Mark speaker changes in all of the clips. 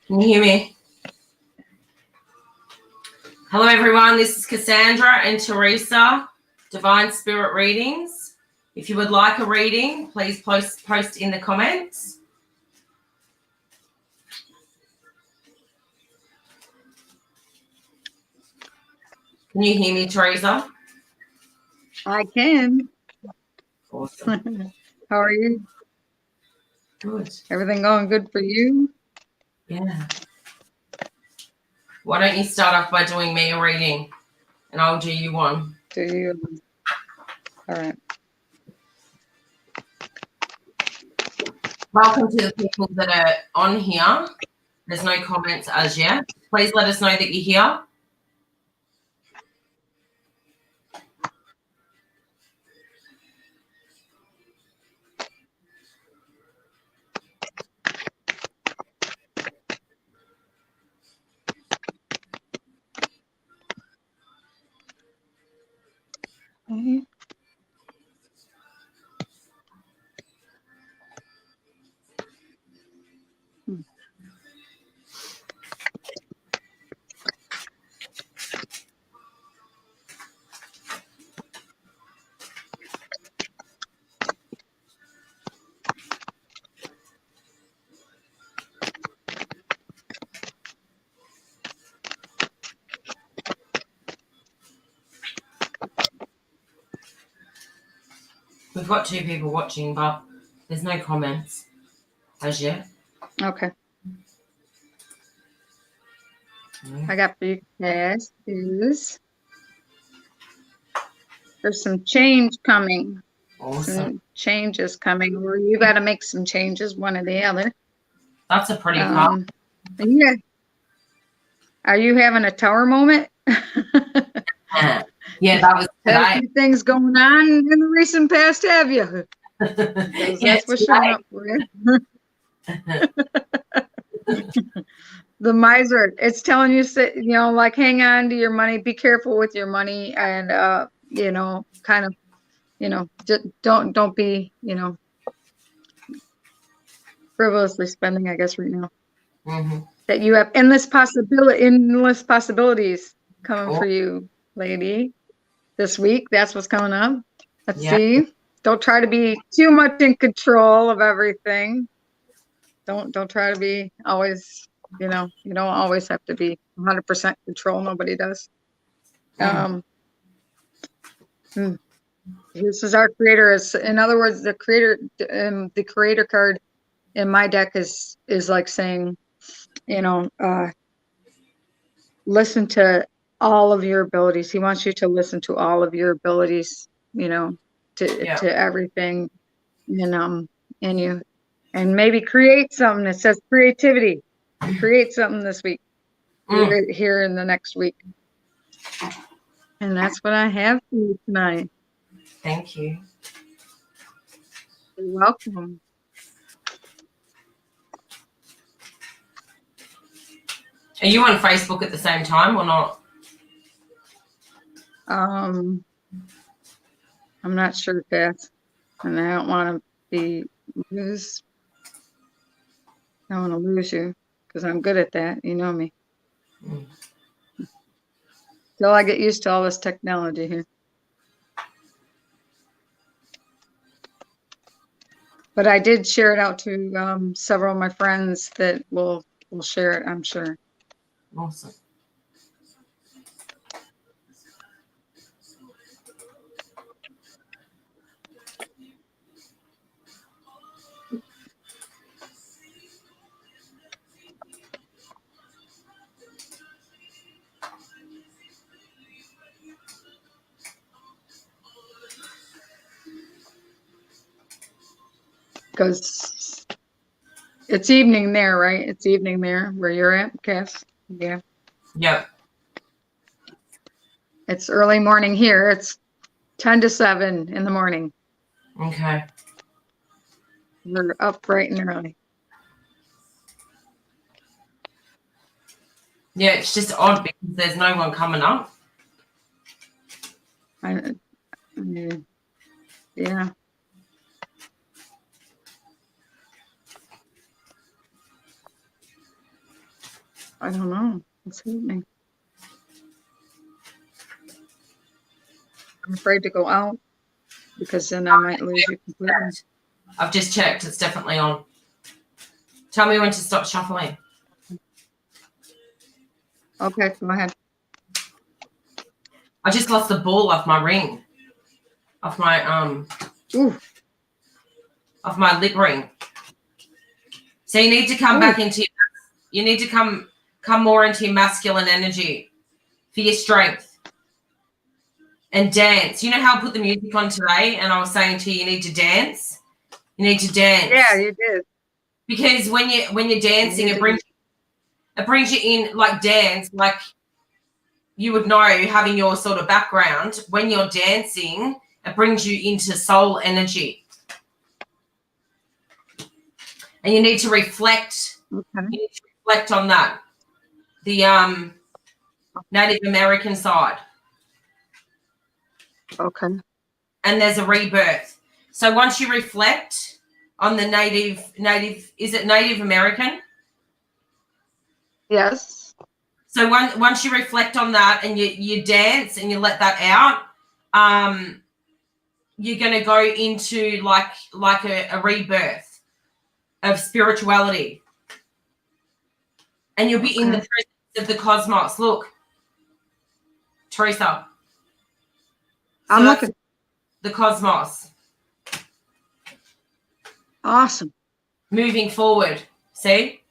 Speaker 1: Can you hear me? Hello, everyone. This is Cassandra and Teresa, Divine Spirit Readings. If you would like a reading, please post in the comments. Can you hear me, Teresa?
Speaker 2: I can.
Speaker 1: Awesome.
Speaker 2: How are you?
Speaker 1: Good.
Speaker 2: Everything going good for you?
Speaker 1: Yeah. Why don't you start off by doing me a reading, and I'll do you one.
Speaker 2: Do you? All right.
Speaker 1: Welcome to the people that are on here. There's no comments as yet. Please let us know that you're here.
Speaker 2: Okay.
Speaker 1: We've got 2 people watching, but there's no comments as yet.
Speaker 2: Okay. I got for you guys is there's some change coming.
Speaker 1: Awesome.
Speaker 2: Some changes coming, or you got to make some changes, one or the other.
Speaker 1: That's a pretty card.
Speaker 2: Yeah. Are you having a tower moment?
Speaker 1: Yeah, that was
Speaker 2: Had a
Speaker 1: today.
Speaker 2: few things going on in the recent past, have you? That's what's showing up for you. The miser, it's telling you, like, hang on to your money, be careful with your money, and kind of, don't be, frivolously spending, I guess, right now.
Speaker 1: Mm-hmm.
Speaker 2: That you have endless possibilities coming for you, lady. This week, that's what's coming up. Let's see. Don't try to be too much in control of everything. Don't try to be always, you don't always have to be 100% control. Nobody does. This is our creator. In other words, the creator card in my deck is like saying, listen to all of your abilities. He wants you to listen to all of your abilities, to everything, and you, and maybe create something that says creativity. Create something this week, here in the next week. And that's what I have for you tonight.
Speaker 1: Thank you.
Speaker 2: You're welcome.
Speaker 1: Are you on Facebook at the same time or not?
Speaker 2: I'm not sure, Kath, and I don't want to lose. I don't want to lose you because I'm good at that. You know me. Till I get used to all this technology here. But I did share it out to several of my friends that will share it, I'm sure.
Speaker 1: Awesome.
Speaker 2: Because it's evening there, right? It's evening there where you're at, Cass? Yeah.
Speaker 1: Yep.
Speaker 2: It's early morning here. It's 10 to 7 in the morning.
Speaker 1: Okay.
Speaker 2: We're up bright and early.
Speaker 1: Yeah, it's just odd because there's no one coming up.
Speaker 2: Yeah. I don't know. What's happening? I'm afraid to go out because then I might lose you completely.
Speaker 1: I've just checked. It's definitely on. Tell me when to stop shuffling.
Speaker 2: Okay, go ahead.
Speaker 1: I just lost the ball off my ring. Off my
Speaker 2: Ooh.
Speaker 1: Off my lip ring. So you need to come back into come more into your masculine energy for your strength. And dance. You know how I put the music on today and I was saying to you need to dance? You need to dance.
Speaker 2: Yeah, you did.
Speaker 1: Because when you're dancing, it brings you in like dance, like you would know having your sort of background. When you're dancing, it brings you into soul energy. And you need to reflect.
Speaker 2: Okay.
Speaker 1: You need to reflect on that. The Native American side.
Speaker 2: Okay.
Speaker 1: And there's a rebirth. So once you reflect on the native, is it Native American?
Speaker 2: Yes.
Speaker 1: So once you reflect on that and you dance and you let that out, you're going to go into like a rebirth of spirituality. And you'll be in the presence of the cosmos. Look, Teresa.
Speaker 2: I'm looking.
Speaker 1: The cosmos.
Speaker 2: Awesome.
Speaker 1: Moving forward. See?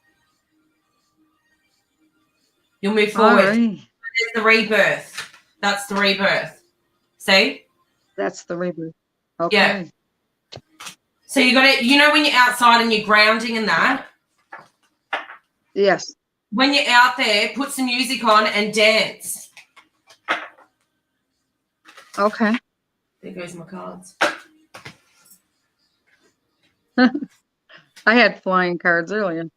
Speaker 1: You'll move forward.
Speaker 2: Right.
Speaker 1: There's the rebirth. That's the rebirth. See?
Speaker 2: That's the rebirth. Okay.
Speaker 1: Yeah. So you got it. You know when you're outside and you're grounding and that?
Speaker 2: Yes.
Speaker 1: When you're out there, put some music on and dance.
Speaker 2: Okay.
Speaker 1: There goes my cards.
Speaker 2: I had flying cards earlier.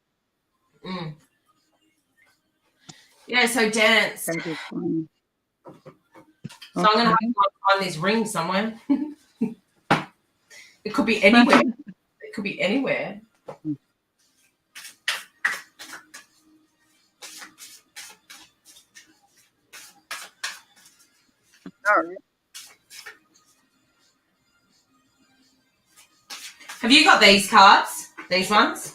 Speaker 1: Mm. Yeah, so dance. So
Speaker 2: Okay.
Speaker 1: I'm going to have to find this ring somewhere. It could be anywhere. It could be anywhere.
Speaker 2: All right.
Speaker 1: Have you got these cards? These ones?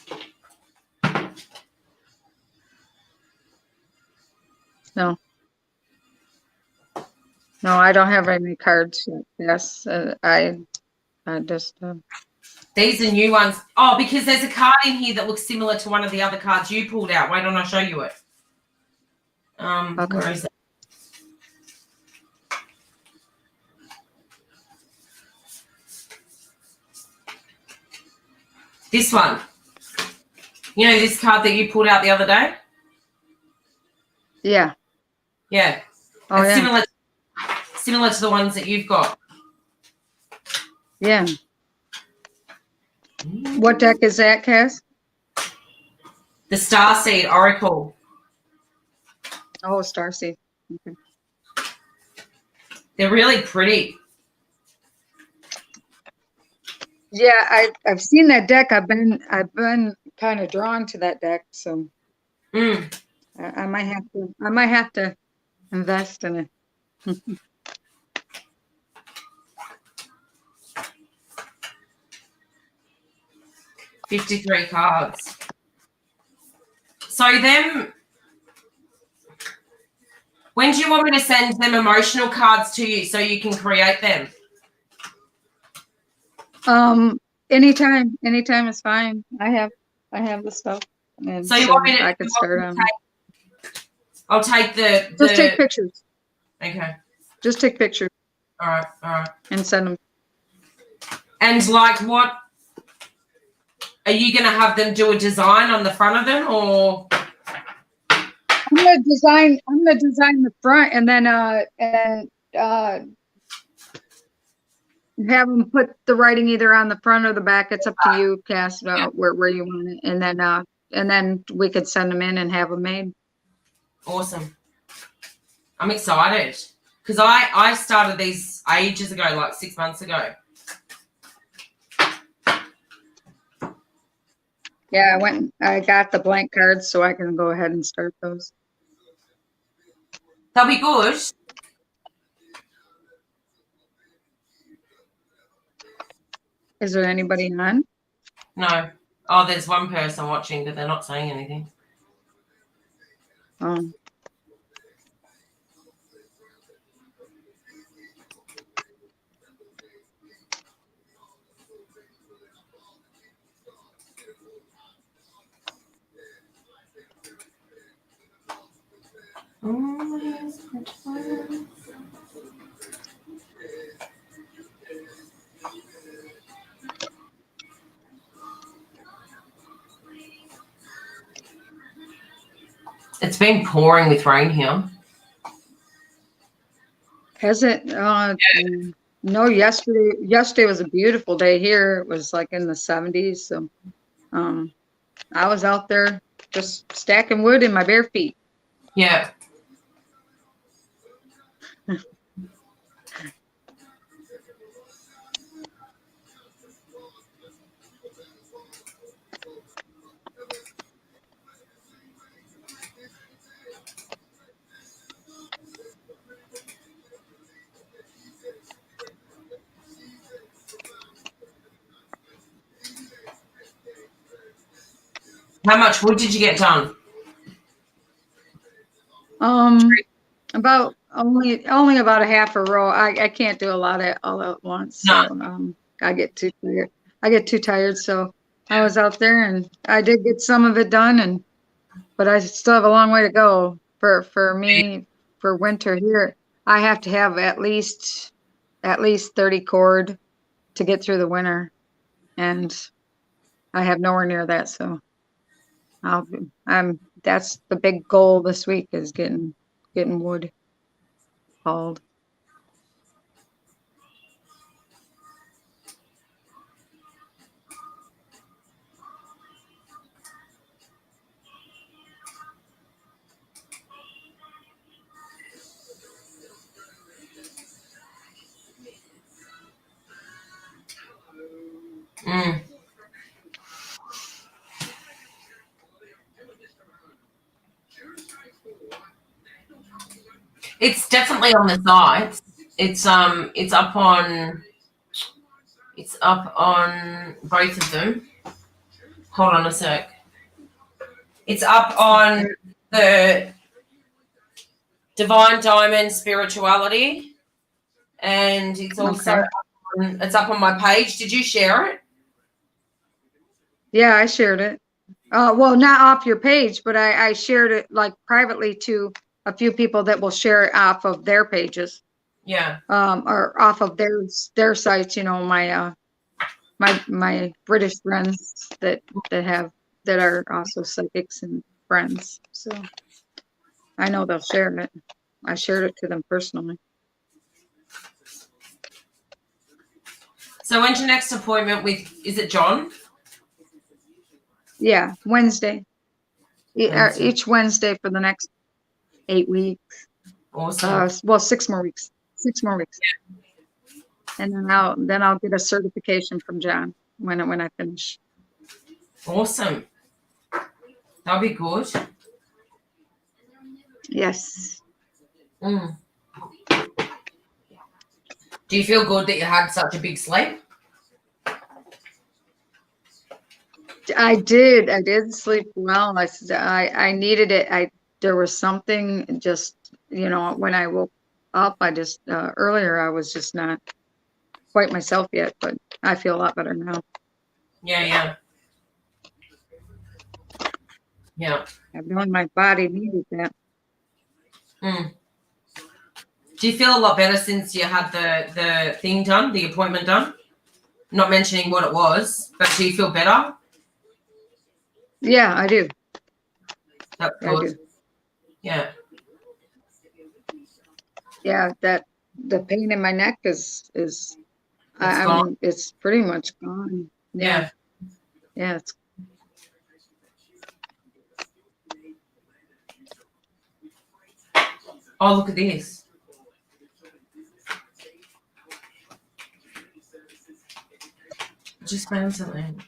Speaker 2: No. No, I don't have any cards yet. Yes, I just.
Speaker 1: These are new ones. Oh, because there's a card in here that looks similar to one of the other cards you pulled out. Why don't I show you it?
Speaker 2: Okay.
Speaker 1: Where is it? This one. You know this card that you pulled out the other day?
Speaker 2: Yeah.
Speaker 1: Yeah.
Speaker 2: Oh,
Speaker 1: it's
Speaker 2: yeah.
Speaker 1: Similar to the ones that you've got.
Speaker 2: Yeah. What deck is that, Cass?
Speaker 1: The Starseed Oracle.
Speaker 2: Oh, Starseed. Okay.
Speaker 1: They're really pretty.
Speaker 2: Yeah, I've seen that deck. I've been kind of drawn to that deck, so I might have to invest in it.
Speaker 1: 53 cards. So when do you want me to send them emotional cards to you so you can create them?
Speaker 2: Anytime is fine. I have the stuff. And
Speaker 1: so you want me to?
Speaker 2: I could start on.
Speaker 1: I'll take the.
Speaker 2: Just take pictures.
Speaker 1: Okay.
Speaker 2: Just take pictures.
Speaker 1: All right.
Speaker 2: And send them.
Speaker 1: And like, what are you going to have them do a design on the front of them, or?
Speaker 2: I'm gonna design the front, and then have them put the writing either on the front or the back. It's up to you, Cass, where you want it, and then we could send them in and have them made.
Speaker 1: Awesome. I'm excited because I started these ages ago, like 6 months ago.
Speaker 2: Yeah, I got the blank cards so I can go ahead and start those.
Speaker 1: They'll be good.
Speaker 2: Is there anybody on?
Speaker 1: No. Oh, there's one person watching, but they're not saying anything.
Speaker 2: Oh.
Speaker 1: It's been pouring with rain here.
Speaker 2: Has it? No, yesterday was a beautiful day here. It was like in the 70s. So I was out there just stacking wood in my bare feet.
Speaker 1: Yeah. How much wood did you get done?
Speaker 2: About only about a half a row. I can't do a lot all at once. So I get too tired. So I was out there and I did get some of it done, but I still have a long way to go. For me, for winter here, I have to have at least 30 cord to get through the winter, and I have nowhere near that. So that's the big goal this week, is getting wood hauled.
Speaker 1: Mm. It's definitely on the site. It's up on both of them. Hold on a sec. It's up on the Divine Diamond Spirituality, and it's also up on my page. Did you share it?
Speaker 2: Yeah, I shared it. Well, not off your page, but I shared it like privately to a few people that will share it off of their pages.
Speaker 1: Yeah.
Speaker 2: Or off of their sites. You know, my British friends that are also psychics and friends. So I know they'll share it. I shared it to them personally.
Speaker 1: So when's your next appointment with? Is it John?
Speaker 2: Yeah, Wednesday. Each Wednesday for the next 8 weeks.
Speaker 1: Awesome.
Speaker 2: Well, 6 more weeks. 6 more weeks. Yeah. And then I'll get a certification from John when I finish.
Speaker 1: Awesome. That'll be good.
Speaker 2: Yes.
Speaker 1: Mm. Do you feel good that you had such a big sleep?
Speaker 2: I did sleep well. I needed it. There was something just, when I woke up, I just, earlier I was just not quite myself yet, but I feel a lot better now.
Speaker 1: Yeah.
Speaker 2: I've known my body needed that.
Speaker 1: Mm. Do you feel a lot better since you had the thing done, the appointment done? Not mentioning what it was, but do you feel better?
Speaker 2: Yeah, I do.
Speaker 1: That's good. I do. Yeah.
Speaker 2: Yeah, that the pain in my neck is it's pretty much gone. Yeah. Yeah, it's
Speaker 1: oh, look at this. I just found something.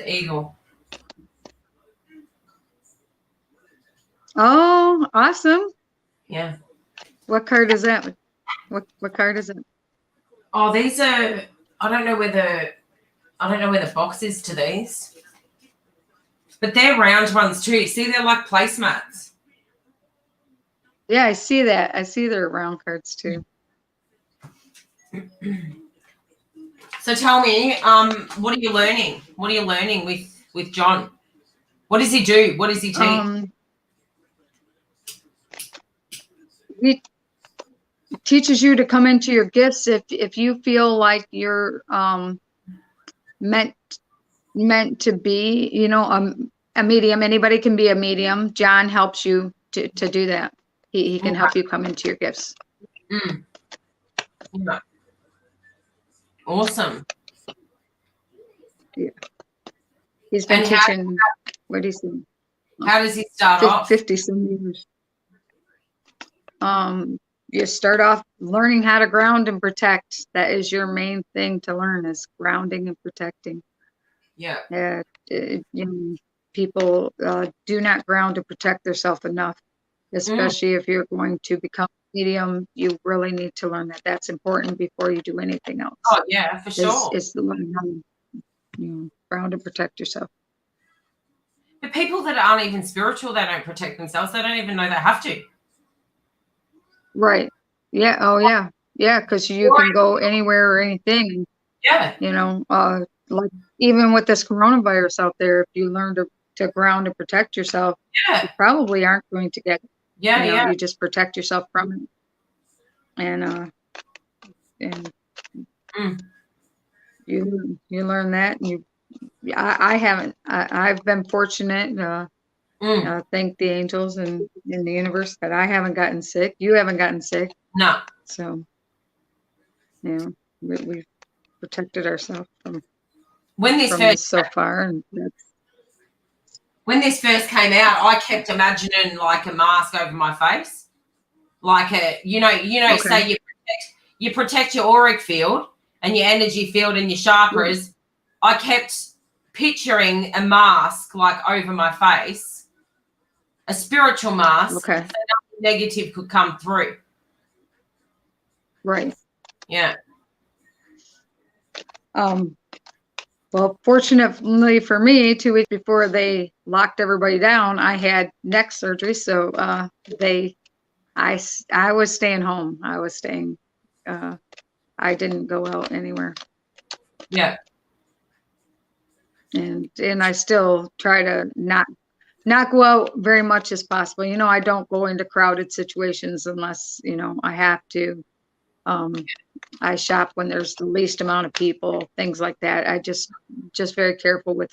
Speaker 1: The eagle.
Speaker 2: Oh, awesome.
Speaker 1: Yeah.
Speaker 2: What card is that? What card is it?
Speaker 1: Oh, these are, I don't know where the box is to these. But they're round ones too. See, they're like placemats.
Speaker 2: Yeah, I see that. I see their round cards too.
Speaker 1: So tell me, what are you learning? What are you learning with John? What does he do? What does he teach?
Speaker 2: He teaches you to come into your gifts if you feel like you're meant to be, you know, a medium. Anybody can be a medium. John helps you to do that. He can help you come into your gifts.
Speaker 1: Mm. Yeah. Awesome.
Speaker 2: Yeah. He's been teaching, what do you say?
Speaker 1: How does he start off?
Speaker 2: 50 some years. You start off learning how to ground and protect. That is your main thing to learn, is grounding and protecting.
Speaker 1: Yeah.
Speaker 2: You know, people do not ground and protect themselves enough, especially if you're going to become a medium. You really need to learn that. That's important before you do anything else.
Speaker 1: Oh yeah, for sure.
Speaker 2: Is learning how to, you know, ground and protect yourself.
Speaker 1: But people that aren't even spiritual, they don't protect themselves. They don't even know they have to.
Speaker 2: Right. Yeah. Oh yeah. Yeah. Because you can go anywhere or anything.
Speaker 1: Yeah.
Speaker 2: You know, like even with this coronavirus out there, if you learn to ground and protect yourself, you probably aren't going to get, you know, you just protect yourself from it. And you learn that, and I haven't, I've been fortunate, thank the angels and in the universe that I haven't gotten sick. You haven't gotten sick.
Speaker 1: No.
Speaker 2: So, you know, we've protected ourselves from
Speaker 1: this
Speaker 2: so far, and
Speaker 1: when this first came out, I kept imagining like a mask over my face, like a, you know, okay. Say you protect your auric field and your energy field and your chakras. I kept picturing a mask like over my face, a spiritual mask, so nothing negative could come through.
Speaker 2: Right.
Speaker 1: Yeah.
Speaker 2: Well, fortunately for me, 2 weeks before they locked everybody down, I had neck surgery. So I was staying home. I was staying. I didn't go out anywhere.
Speaker 1: Yeah.
Speaker 2: And I still try to not go out very much as possible. You know, I don't go into crowded situations unless, you know, I have to. I shop when there's the least amount of people, things like that. I just very careful with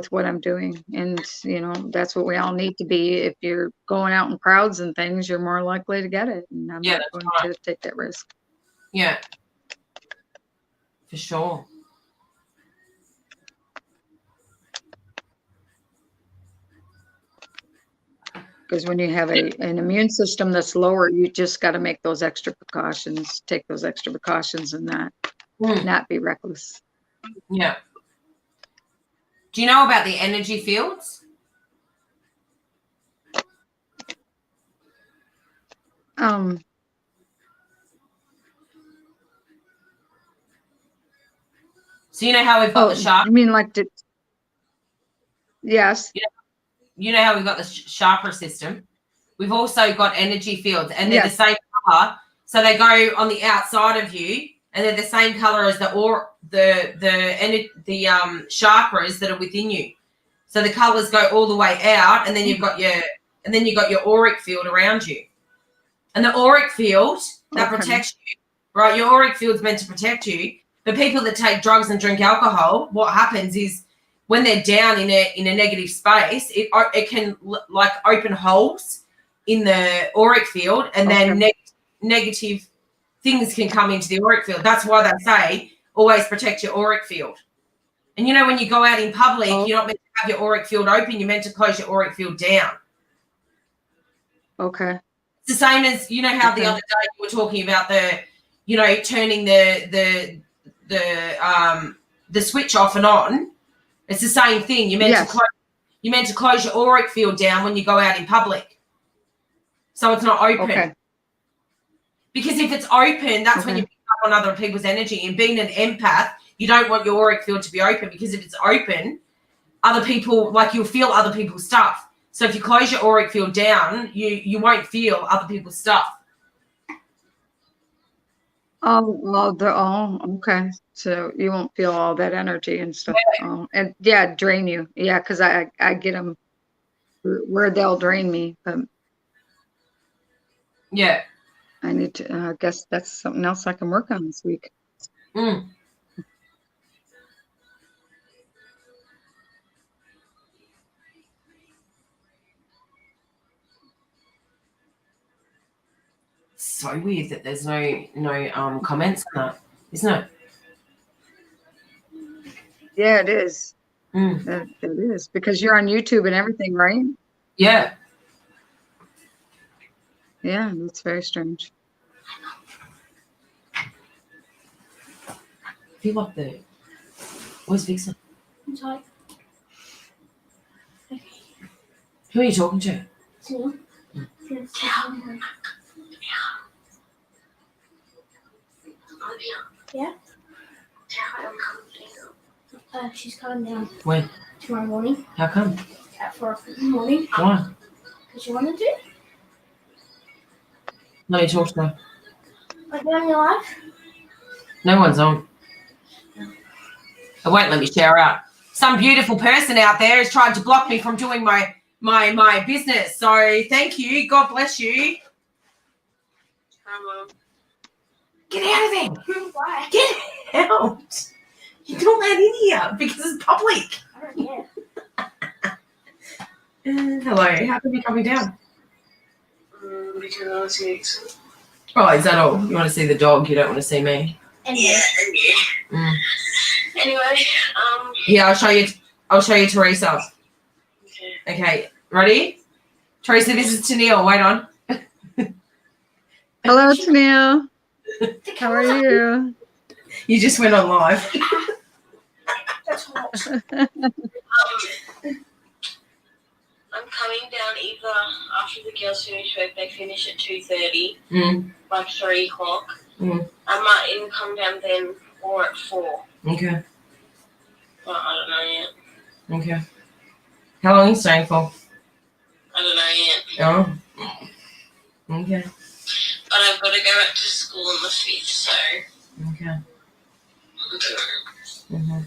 Speaker 2: what I'm doing. And, you know, that's what we all need to be. If you're going out in crowds and things, you're more likely to get it. And I'm not going to take that risk.
Speaker 1: Yeah. For sure.
Speaker 2: Because when you have an immune system that's lower, you just got to make those extra precautions, take those extra precautions, and not be reckless.
Speaker 1: Yeah. Do you know about the energy fields? So you know how we've got the chakra?
Speaker 2: You mean like yes.
Speaker 1: You know how we've got the chakra system? We've also got energy fields, and they're the same color. So they go on the outside of you, and they're the same color as the chakras that are within you. So the colors go all the way out, and then you've got your auric field around you. And the auric field that protects you, right? Your auric field's meant to protect you. But people that take drugs and drink alcohol, what happens is when they're down in a negative space, it can like open holes in the auric field, and then negative things can come into the auric field. That's why they say always protect your auric field. And you know, when you go out in public, you're not meant to have your auric field open. You're meant to close your auric field down.
Speaker 2: Okay.
Speaker 1: It's the same as, you know, how the other day you were talking about turning the switch off and on. It's the same thing. You're meant to close your auric field down when you go out in public, so it's not open.
Speaker 2: Okay.
Speaker 1: Because if it's open, that's when you pick up on other people's energy. And being an empath, you don't want your auric field to be open, because if it's open, other people, like, you'll feel other people's stuff. So if you close your auric field down, you won't feel other people's stuff.
Speaker 2: Okay. So you won't feel all that energy and stuff. And drain you. Yeah, because I get them where they'll drain me. But
Speaker 1: yeah,
Speaker 2: I need to. I guess that's something else I can work on this week.
Speaker 1: Mm. So weird that there's no comments on that, isn't it?
Speaker 2: Yeah, it is.
Speaker 1: Mm.
Speaker 2: It is, because you're on YouTube and everything, right?
Speaker 1: Yeah.
Speaker 2: Yeah, that's very strange.
Speaker 1: Feel like the. Where's Vixen?
Speaker 3: I'm sorry.
Speaker 1: Who are you talking to?
Speaker 3: See? Yeah? She's coming down.
Speaker 1: When?
Speaker 3: Tomorrow morning.
Speaker 1: How come?
Speaker 3: At 4 o'clock in the morning.
Speaker 1: Why?
Speaker 3: Because you wanted to?
Speaker 1: Let me talk to her.
Speaker 3: Like, you're on your life?
Speaker 1: No one's on. It won't let me share out. Some beautiful person out there is trying to block me from doing my business. So thank you. God bless you. Get out of there.
Speaker 3: Why?
Speaker 1: Get out. You don't let in here because it's public.
Speaker 3: I don't care.
Speaker 1: Hello. How come you're coming down?
Speaker 4: Because I want to see it.
Speaker 1: Oh, is that all? You want to see the dog? You don't want to see me?
Speaker 3: Anyway.
Speaker 1: Mm.
Speaker 4: Anyway,
Speaker 1: Yeah, I'll show you Teresa. Okay, ready? Teresa, this is Tennille. Wait on.
Speaker 2: Hello, Tennille. How are you?
Speaker 1: You just went on live.
Speaker 3: That's hot.
Speaker 4: I'm coming down either after the girls finish work. They finish at 2:30,
Speaker 1: Mm.
Speaker 4: like 3 o'clock.
Speaker 1: Mm.
Speaker 4: I might even come down then, or at 4.
Speaker 1: Okay.
Speaker 4: But I don't know yet.
Speaker 1: Okay. How long are you staying for?
Speaker 4: I don't know yet.
Speaker 1: Oh. Okay.
Speaker 4: But I've got to go back to school on the 5th, so.
Speaker 1: Okay. Mm-hmm.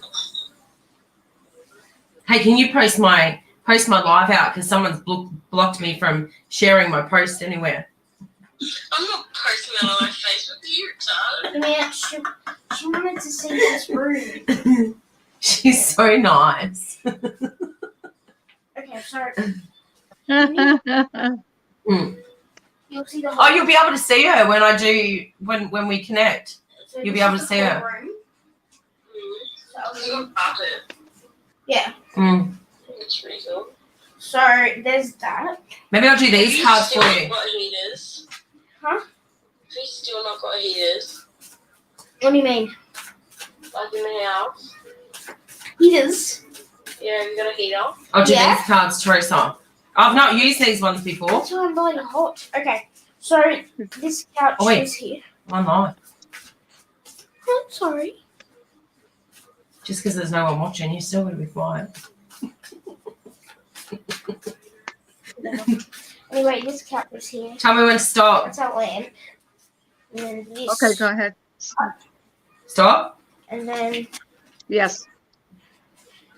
Speaker 1: Hey, can you post my live out, because someone's blocked me from sharing my post anywhere.
Speaker 4: I'm not posting that on my Facebook. Are you retarded?
Speaker 3: Man, she wanted to see this room.
Speaker 1: She's so nice.
Speaker 3: Okay, sorry.
Speaker 1: Mm.
Speaker 3: You'll see the
Speaker 1: Oh, you'll be able to see her when I do when we connect.
Speaker 3: So
Speaker 1: You'll be
Speaker 3: this
Speaker 1: able
Speaker 3: is
Speaker 1: to
Speaker 3: the
Speaker 1: see
Speaker 3: whole
Speaker 1: her.
Speaker 3: room. So
Speaker 4: It's got carpet.
Speaker 3: yeah.
Speaker 1: Mm.
Speaker 4: It's pretty cool.
Speaker 3: So there's that.
Speaker 1: Maybe I'll do these
Speaker 4: Have
Speaker 1: cards
Speaker 4: you
Speaker 1: for
Speaker 4: still
Speaker 1: you.
Speaker 4: got heaters?
Speaker 3: Huh?
Speaker 4: Have you still not got heaters?
Speaker 3: What do you mean?
Speaker 4: Like in the house?
Speaker 3: Heaters.
Speaker 4: Yeah, have you got a heater?
Speaker 1: I'll do
Speaker 3: Yeah.
Speaker 1: these cards, Teresa. I've not used these ones before.
Speaker 3: That's why I'm really hot. Okay. So this couch
Speaker 1: Oh, wait.
Speaker 3: is here.
Speaker 1: I'm live.
Speaker 3: Oh, sorry.
Speaker 1: Just because there's no one watching, you're still going to be quiet.
Speaker 3: Anyway, this couch is here.
Speaker 1: Tell me when to stop.
Speaker 3: That's our lamp. And then this.
Speaker 2: Okay, go ahead.
Speaker 1: Stop?
Speaker 3: And then
Speaker 2: Yes.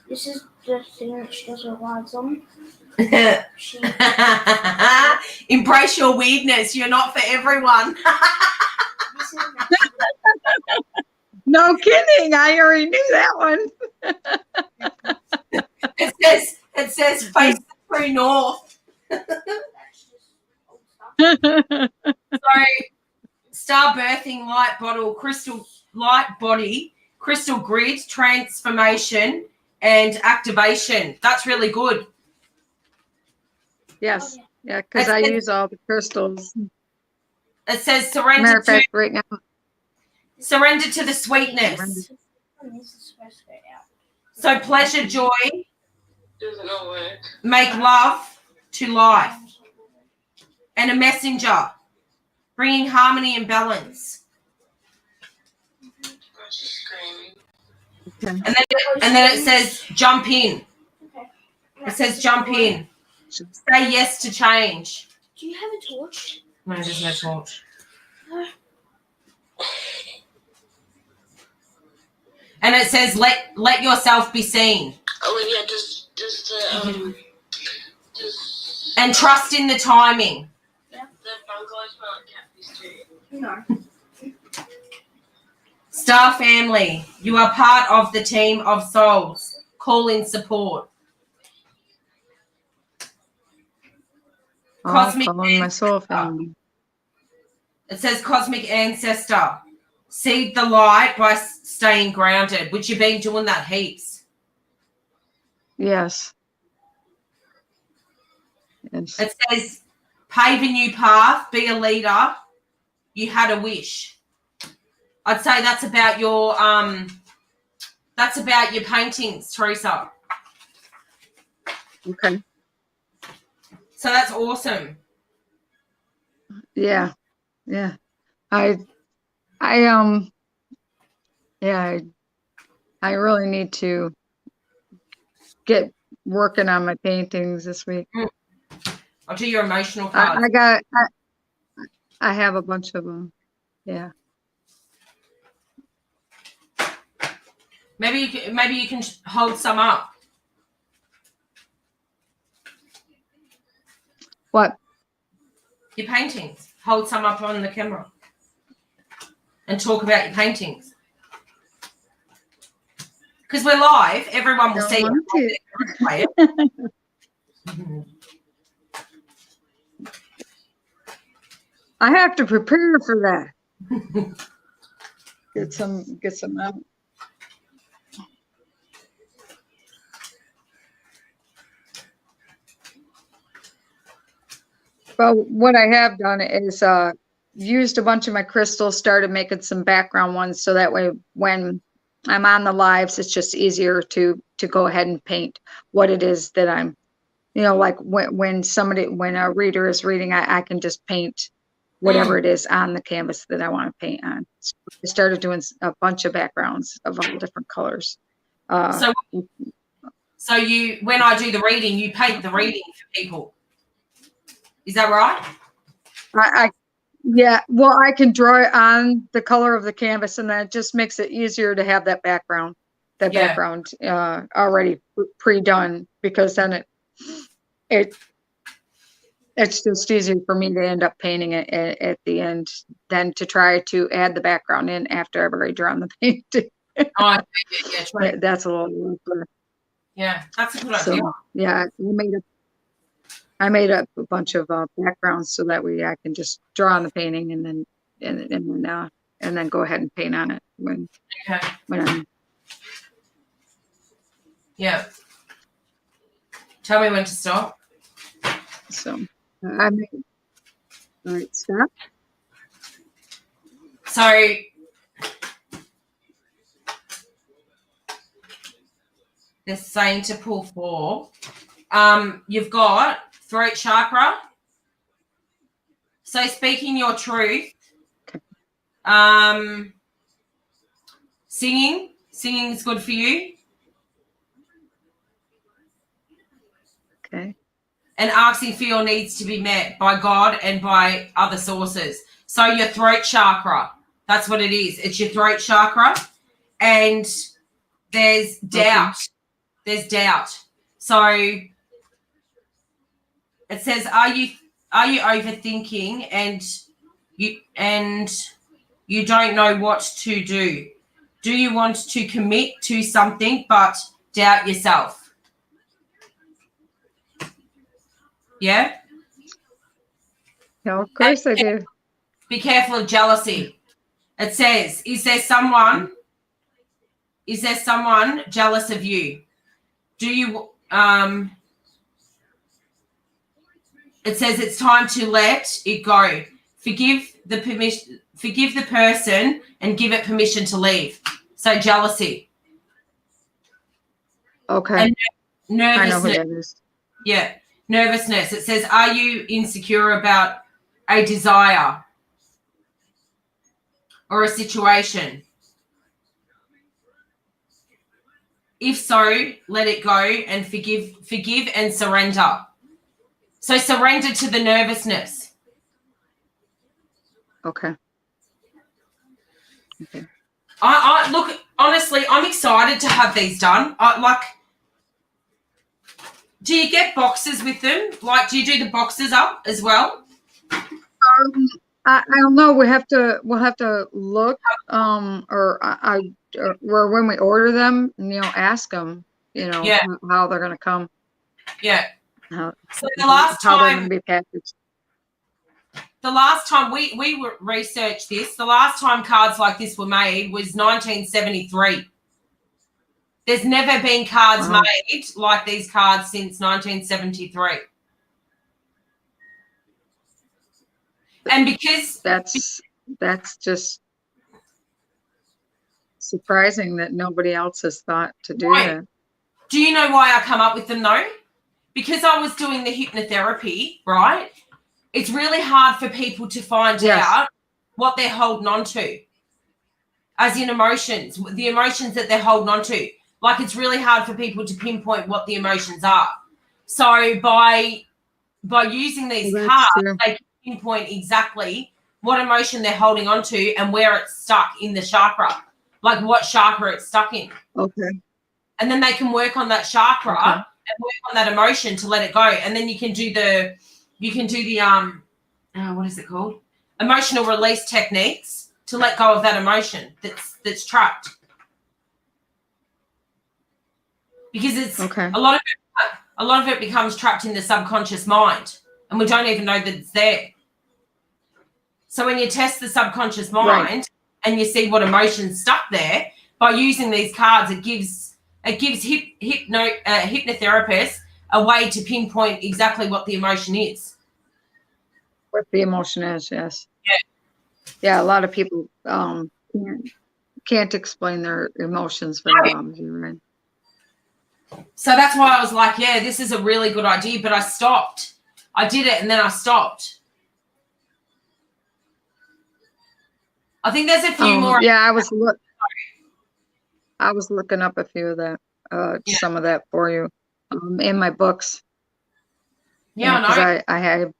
Speaker 3: this is the thing that she does her lives on. She
Speaker 1: Embrace your weirdness. You're not for everyone.
Speaker 3: this is
Speaker 2: No kidding. I already knew that one.
Speaker 1: It says face the true north.
Speaker 3: that's just old stuff.
Speaker 1: So, star birthing light bottle, crystal light body, crystal grid, transformation, and activation. That's really good.
Speaker 2: Yes. Yeah, because I use all the crystals.
Speaker 1: It says
Speaker 2: Matter
Speaker 1: surrender
Speaker 2: of fact, right now.
Speaker 1: to the sweetness.
Speaker 3: This is supposed to go out.
Speaker 1: So pleasure, joy,
Speaker 4: Doesn't not work.
Speaker 1: make love to life. And a messenger, bringing harmony and balance.
Speaker 4: She's screaming.
Speaker 2: Okay.
Speaker 1: And then it says jump in.
Speaker 3: Okay.
Speaker 1: It says jump in. Say yes to change.
Speaker 3: Do you have a torch?
Speaker 1: No, there's no torch. And it says let yourself be seen.
Speaker 4: Olivia, does
Speaker 1: And trust in the timing.
Speaker 4: the bungalow smell like cat piss too?
Speaker 3: No.
Speaker 1: Star family, you are part of the team of souls. Call in support. Cosmic
Speaker 2: Calling my soul
Speaker 1: ancestor.
Speaker 2: family.
Speaker 1: It says cosmic ancestor. Seed the light by staying grounded, which you've been doing that heaps.
Speaker 2: Yes. Yes.
Speaker 1: It says pave a new path, be a leader. You had a wish. I'd say that's about your paintings, Teresa.
Speaker 2: Okay.
Speaker 1: So that's awesome.
Speaker 2: Yeah. Yeah. I really need to get working on my paintings this week.
Speaker 1: I'll do your emotional cards.
Speaker 2: I have a bunch of them. Yeah.
Speaker 1: Maybe you can hold some up.
Speaker 2: What?
Speaker 1: Your paintings. Hold some up on the camera. And talk about your paintings. Because we're live, everyone will
Speaker 2: Don't
Speaker 1: see
Speaker 2: want
Speaker 1: it.
Speaker 2: I have to prepare for that. Get some out. Well, what I have done is used a bunch of my crystals, started making some background ones, so that way when I'm on the lives, it's just easier to go ahead and paint what it is that I'm, like when a reader is reading, I can just paint whatever it is on the canvas that I want to paint on. So I started doing a bunch of backgrounds of all different colors.
Speaker 1: So you, when I do the reading, you paint the reading for people. Is that right?
Speaker 2: Yeah, well, I can draw it on the color of the canvas, and that just makes it easier to have that background already pre-done, because then it's just easier for me to end up painting it at the end than to try to add the background in after I've already drawn the painting.
Speaker 1: Yeah,
Speaker 2: that's a little easier.
Speaker 1: Yeah, that's a good idea.
Speaker 2: So, yeah, I made up a bunch of backgrounds so that way I can just draw on the painting and then go ahead and paint on it when I'm.
Speaker 1: Yeah. Tell me when to stop.
Speaker 2: So all right, stop.
Speaker 1: So they're saying to pull 4. You've got throat chakra. So speaking your truth. Singing is good for you.
Speaker 2: Okay.
Speaker 1: And asking for your needs to be met by God and by other sources. So your throat chakra, that's what it is. It's your throat chakra. And there's doubt. Okay. There's doubt. So it says, are you overthinking and you don't know what to do? Do you want to commit to something but doubt yourself? Yeah?
Speaker 2: No, of course I do.
Speaker 1: Be careful of jealousy. It says, is there someone jealous of you? Do you it says it's time to let it go. Forgive the person and give it permission to leave. So jealousy.
Speaker 2: Okay.
Speaker 1: And
Speaker 2: I know who
Speaker 1: nervousness.
Speaker 2: that is.
Speaker 1: Yeah, nervousness. It says, are you insecure about a desire or a situation? If so, let it go and forgive and surrender. So surrender to the nervousness.
Speaker 2: Okay. Okay.
Speaker 1: I look, honestly, I'm excited to have these done. Do you get boxes with them? Like, do you do the boxes up as well?
Speaker 2: I don't know. We'll have to look, or when we order them, ask them,
Speaker 1: Yeah.
Speaker 2: how they're going to come.
Speaker 1: Yeah.
Speaker 2: How
Speaker 1: So the last
Speaker 2: they're going
Speaker 1: time,
Speaker 2: to be packaged.
Speaker 1: we researched this, the last time cards like this were made was 1973. There's never been cards made like these cards since 1973. And because
Speaker 2: that's just surprising that nobody else has thought to do that.
Speaker 1: Do you know why I come up with them though? Because I was doing the hypnotherapy, right? It's really hard for people to find out what they're holding on to, as in emotions, the emotions that they're holding on to. Like, it's really hard for people to pinpoint what the emotions are. So by using these cards, they can pinpoint exactly what emotion they're holding on to and where it's stuck in the chakra, like what chakra it's stuck in.
Speaker 2: Okay.
Speaker 1: And then they can work on that chakra and work on that emotion to let it go. And then you can do the what is it called? Emotional release techniques to let go of that emotion that's trapped. Because it's a lot of it becomes trapped in the subconscious mind, and we don't even know that it's there. So when you test the subconscious mind and you see what emotion's stuck there, by using these cards, it gives hypnotherapists a way to pinpoint exactly what the emotion is.
Speaker 2: What the emotion is, yes.
Speaker 1: Yeah.
Speaker 2: Yeah, a lot of people can't explain their emotions very well. You're right.
Speaker 1: So that's why I was like, yeah, this is a really good idea, but I stopped. I did it and then I stopped. I think there's a few more.
Speaker 2: Yeah, I was looking up a few of that, some of that for you, in my books.
Speaker 1: Yeah,
Speaker 2: because I have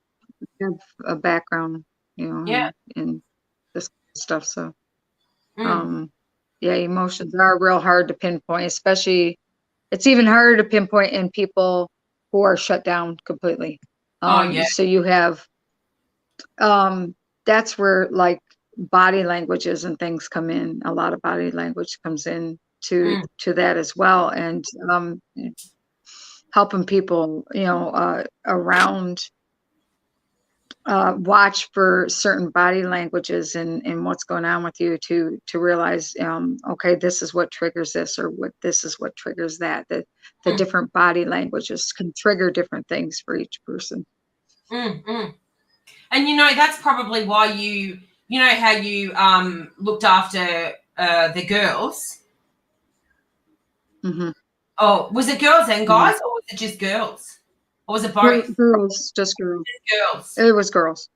Speaker 2: a background, in this stuff. So, emotions are real hard to pinpoint, especially. It's even harder to pinpoint in people who are shut down completely. So you have, that's where like body languages and things come in. A lot of body language comes in to that as well. And helping people, around, watch for certain body languages and what's going on with you to realize, okay, this is what triggers this, or this is what triggers that. The different body languages can trigger different things for each person.
Speaker 1: And that's probably why how you looked after the girls.
Speaker 2: Mm-hmm.
Speaker 1: Oh, was it girls and guys, or was it just girls? Or was it both?
Speaker 2: Girls, just girls.
Speaker 1: Girls.
Speaker 2: It was girls.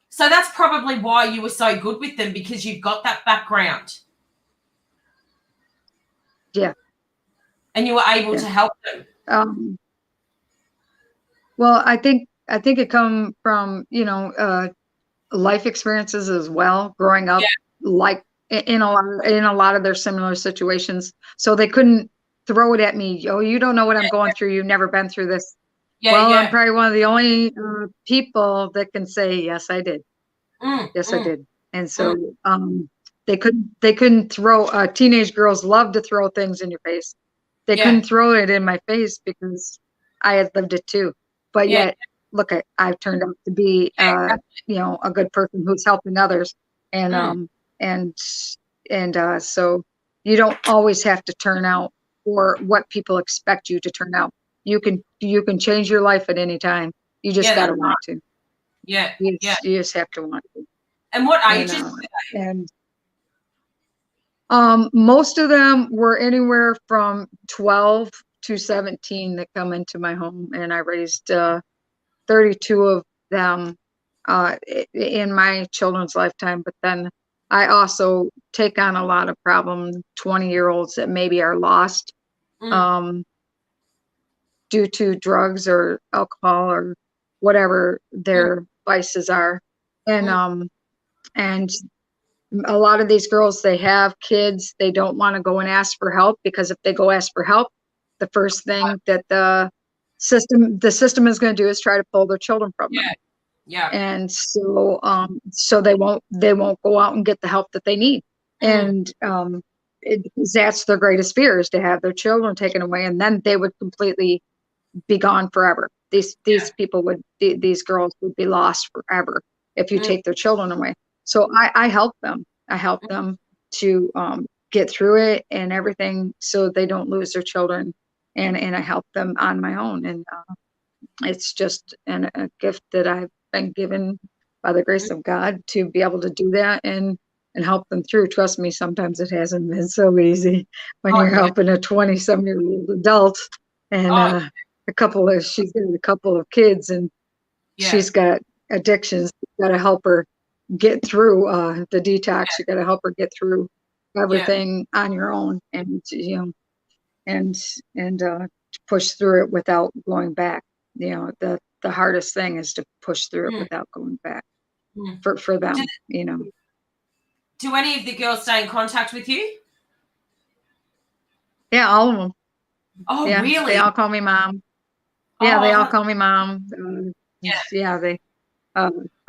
Speaker 1: So that's probably why you were so good with them, because you've got that background.
Speaker 2: Yeah.
Speaker 1: And you were able to help them.
Speaker 2: Well, I think it come from, life experiences as well, growing up like in a lot of their similar situations. So they couldn't throw it at me. Oh, you don't know what I'm going through. You've never been through this. I'm probably one of the only people that can say, yes, I did. Yes, I did. And so they couldn't throw, teenage girls love to throw things in your face. They couldn't throw it in my face because I had lived it too. But yet, look, I've turned out to be, a good person who's helping others. And, so you don't always have to turn out for what people expect you to turn out. You can change your life at any time. You just got to want to.
Speaker 1: Yeah.
Speaker 2: You just have to want to.
Speaker 1: And what ages were they?
Speaker 2: And most of them were anywhere from 12 217 that come into my home, and I raised 32 of them in my children's lifetime. But then I also take on a lot of problem 20-year-olds that maybe are lost due to drugs or alcohol or whatever their vices are. And a lot of these girls, they have kids. They don't want to go and ask for help, because if they go ask for help, the first thing that the system is going to do is try to pull their children from them.
Speaker 1: Yeah.
Speaker 2: And so they won't go out and get the help that they need. And that's their greatest fear, is to have their children taken away, and then they would completely be gone forever. These girls would be lost forever if you take their children away. So I help them. I help them to get through it and everything, so they don't lose their children. And I help them on my own. And it's just a gift that I've been given by the grace of God to be able to do that and help them through. Trust me, sometimes it hasn't been so easy when you're helping a 27-year-old adult and she's got a couple of kids, and she's got addictions. You got to help her get through the detox. You got to help her get through everything on your own, and push through it without going back. The hardest thing is to push through it without going back for them.
Speaker 1: Do any of the girls stay in contact with you?
Speaker 2: Yeah, all of them.
Speaker 1: Oh,
Speaker 2: yeah,
Speaker 1: really?
Speaker 2: They all call me mom. Yeah, they all call me mom. They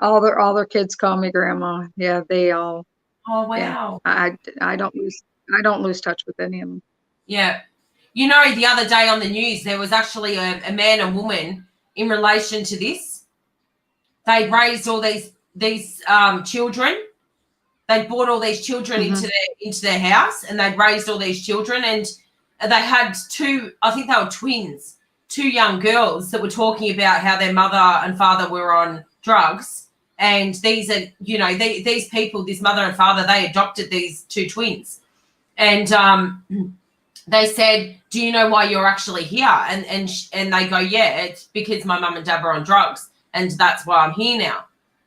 Speaker 2: all their kids call me grandma. Yeah, they all.
Speaker 1: Oh, wow.
Speaker 2: Yeah, I don't lose touch with any of them.
Speaker 1: Yeah. The other day on the news, there was actually a man and woman in relation to this. They raised all these children. They brought all these children into their house, and they'd raised all these children, and they had two, I think they were twins, two young girls that were talking about how their mother and father were on drugs. And these are, these people, this mother and father, they adopted these two twins. And they said, do you know why you're actually here? And they go, yeah, it's because my mum and dad were on drugs, and that's why I'm here now.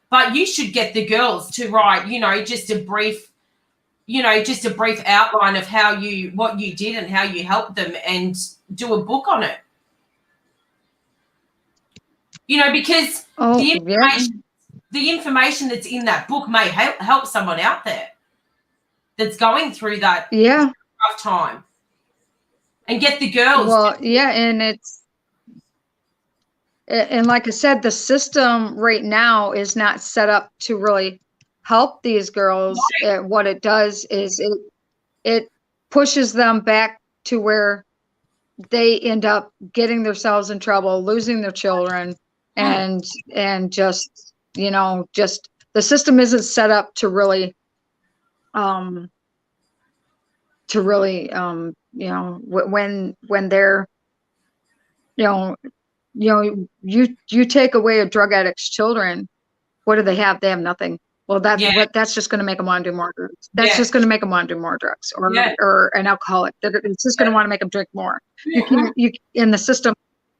Speaker 1: But you should get the girls to write, just a brief outline of what you did and how you helped them, and do a book on it. Because the information that's in that book may help someone out there that's going through that rough time. And get the girls.
Speaker 2: Well, and like I said, the system right now is not set up to really help these girls.
Speaker 1: Right.
Speaker 2: What it does is it pushes them back to where they end up getting themselves in trouble, losing their children, and just the system isn't set up to really when they're you take away a drug addict's children, what do they have? They have nothing. Well, that's just going to make them want to do more drugs. That's just going to make them want to do more drugs, or an alcoholic. It's just going to want to make them drink more. And the system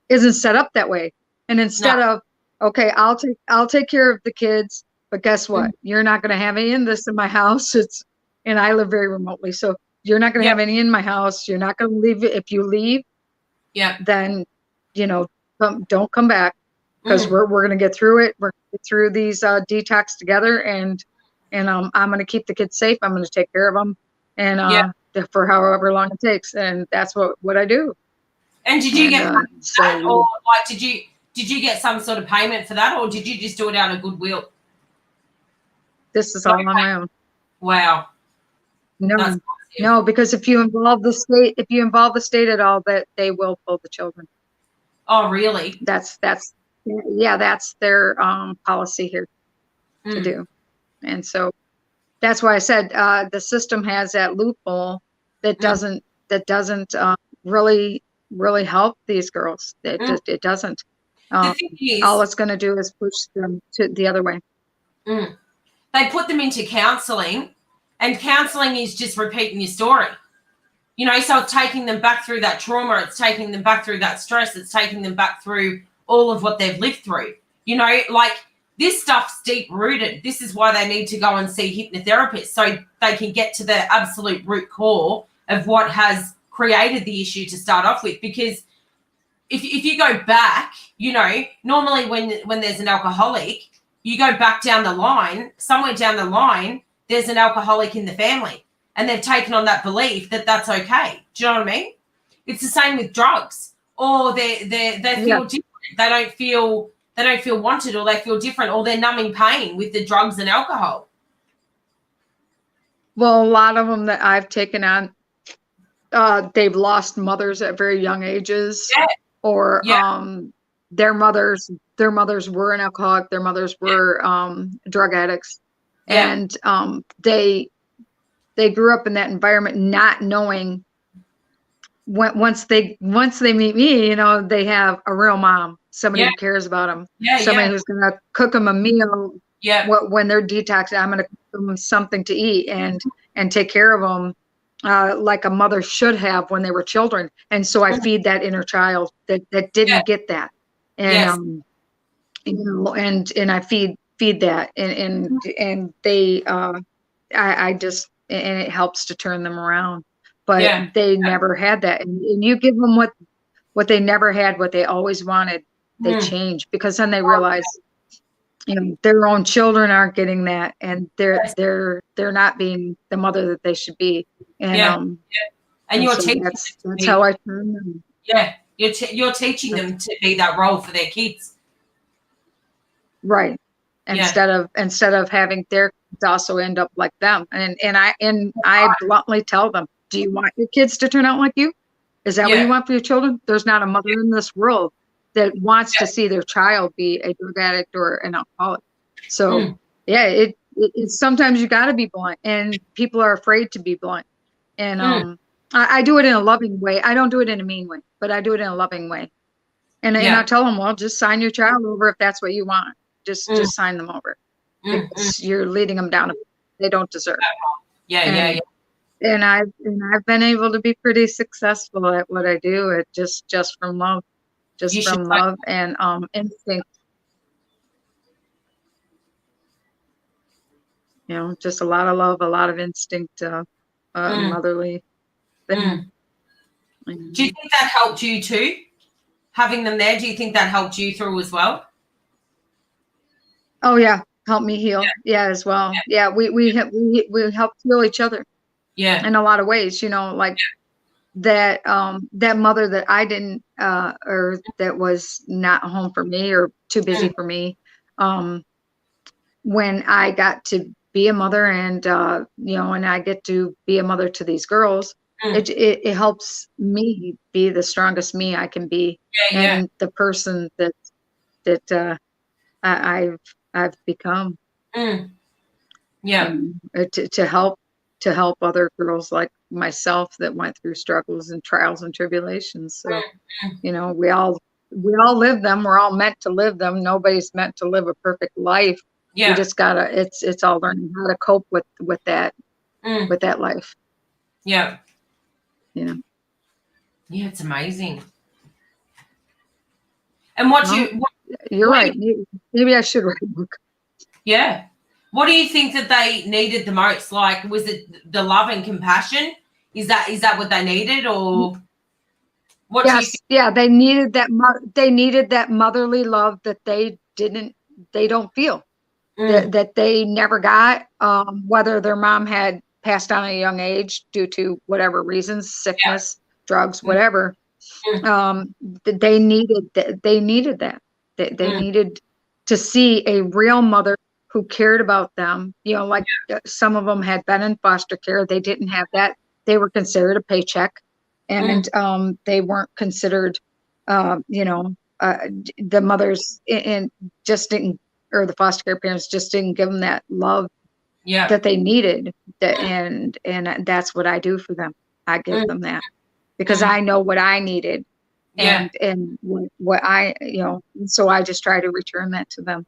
Speaker 2: isn't set up that way. And instead of, okay, I'll take care of the kids, but guess what? You're not going to have any of this in my house. And I live very remotely, so you're not going to have any in my house. You're not going to leave. If you leave, then don't come back, because we're going to get through it. We're going to get through these detox together, and I'm going to keep the kids safe. I'm going to take care of them, and for however long it takes. And that's what I do.
Speaker 1: And did you get that, or did you get some sort of payment for that, or did you just do it out of goodwill?
Speaker 2: This is all on my own.
Speaker 1: Wow.
Speaker 2: No, because if you involve the state at all, that they will pull the children.
Speaker 1: Oh, really?
Speaker 2: That's their policy here to do. And so that's why I said the system has that loophole that doesn't really help these girls. It doesn't. All it's going to do is push them to the other way.
Speaker 1: They put them into counselling, and counselling is just repeating your story. You know, so it's taking them back through that trauma. It's taking them back through that stress. It's taking them back through all of what they've lived through. You know, like this stuff's deep rooted. This is why they need to go and see hypnotherapists so they can get to the absolute root core of what has created the issue to start off with. Because if you go back, you know, normally when there's an alcoholic, you go back down the line, somewhere down the line, there's an alcoholic in the family. And they've taken on that belief that that's okay. Do you know what I mean? It's the same with drugs. Or they feel different. They don't feel wanted, or they feel different, or they're numbing pain with the drugs and alcohol.
Speaker 2: Well, a lot of them that I've taken on, they've lost mothers at very young ages, or their mothers were an alcoholic, their mothers were drug addicts, and they grew up in that environment not knowing once they meet me, you know, they have a real mom, somebody who cares about them, somebody who's going to cook them a meal when they're detoxing. I'm going to cook them something to eat and take care of them like a mother should have when they were children. And so I feed that inner child that didn't get that. And you know, and I feed that and they I just, and it helps to turn them around, but they never had that. And you give them what they never had, what they always wanted, they change, because then they realize, you know, their own children aren't getting that, and they're not being the mother that they should be. And
Speaker 1: and you're
Speaker 2: so
Speaker 1: teaching
Speaker 2: that's how I turn them.
Speaker 1: Yeah, you're teaching them to be that role for their kids.
Speaker 2: Right. Instead of having their kids also end up like them. And I bluntly tell them, do you want your kids to turn out like you? Is that what you want for your children? There's not a mother in this world that wants to see their child be a drug addict or an alcoholic. So it's sometimes you got to be blunt, and people are afraid to be blunt. And I do it in a loving way. I don't do it in a mean way, but I do it in a loving way. And I tell them, well, just sign your child over if that's what you want. Just sign them over. Because you're leading them down a path they don't deserve. And I've been able to be pretty successful at what I do. It just from love, love and instinct. You know, just a lot of love, a lot of instinct, motherly thing.
Speaker 1: Do you think that helped you too? Having them there, do you think that helped you through as well?
Speaker 2: Oh yeah, help me heal. As well. We help heal each other. In a lot of ways, you know, like that that mother that I didn't or that was not home for me or too busy for me. When I got to be a mother, and you know, and I get to be a mother to these girls, it helps me be the strongest me I can be, and the person that I've become. To help other girls like myself that went through struggles and trials and tribulations. So, you know, we all live them. We're all meant to live them. Nobody's meant to live a perfect life. You just gotta. It's all learning how to cope with that life.
Speaker 1: Yeah.
Speaker 2: You know.
Speaker 1: Yeah, it's amazing. And
Speaker 2: you're right. Maybe I should write a book.
Speaker 1: Yeah. What do you think that they needed the most? Like, was it the love and compassion? Is that what they needed, or what?
Speaker 2: Yes, they needed that. They needed that motherly love that they don't feel, that they never got. Whether their mom had passed on at a young age due to whatever reasons, sickness, drugs, whatever. They needed that. They needed to see a real mother who cared about them. You know, like some of them had been in foster care. They didn't have that. They were considered a paycheck, and they weren't considered, you know, the mothers and just didn't, or the foster care parents just didn't give them that love that they needed. And that's what I do for them. I give them that because I know what I needed, and what I, you know, so I just try to return that to them.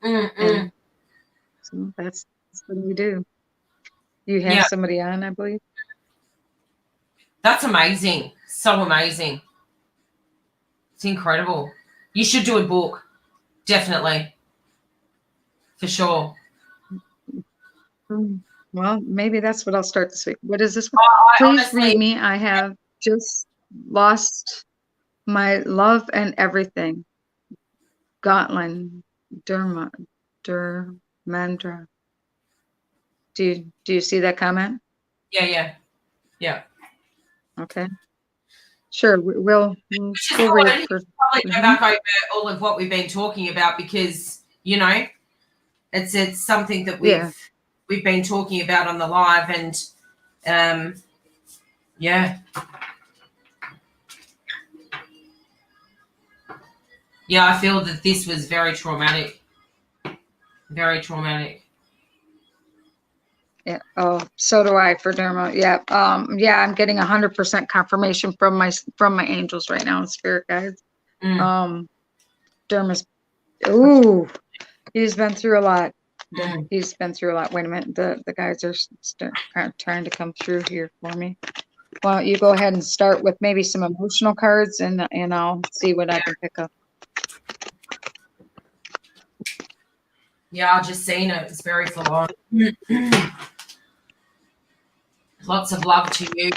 Speaker 2: And so that's what we do. You have somebody on, I believe.
Speaker 1: That's amazing. So amazing. It's incredible. You should do a book. Definitely. For sure.
Speaker 2: Well, maybe that's what I'll start this week. What is this one?
Speaker 1: I
Speaker 2: Please
Speaker 1: honestly,
Speaker 2: read me. I have just lost my love and everything. Gotland, Dermendra. Do you see that comment?
Speaker 1: yeah.
Speaker 2: Okay. Sure. We'll read for
Speaker 1: Probably go back over all of what we've been talking about because, you know, it's something that we've been talking about on the live and yeah. Yeah, I feel that this was very traumatic. Very traumatic.
Speaker 2: Yeah. Oh, so do I for Derma. Yeah. Yeah, I'm getting 100% confirmation from my angels right now and spirit guides. Derma's, ooh, he's been through a lot. He's been through a lot. Wait a minute. The guys are trying to come through here for me. Well, you go ahead and start with maybe some emotional cards and I'll see what I can pick up.
Speaker 1: Yeah, I just seen it. It's very full on. Lots of love to you.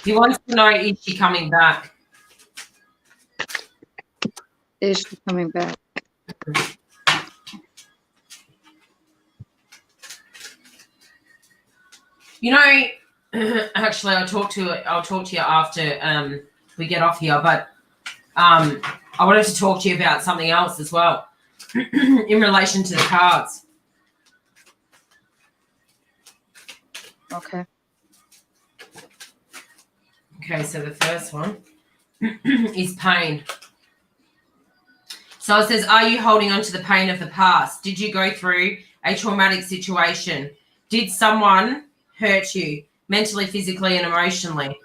Speaker 1: He wants to know, is she coming back?
Speaker 2: Is she coming back?
Speaker 1: You know, actually, I'll talk to you after we get off here. But I wanted to talk to you about something else as well in relation to the cards.
Speaker 2: Okay.
Speaker 1: Okay, so the first one is pain. So it says, are you holding on to the pain of the past? Did you go through a traumatic situation? Did someone hurt you mentally, physically, and emotionally?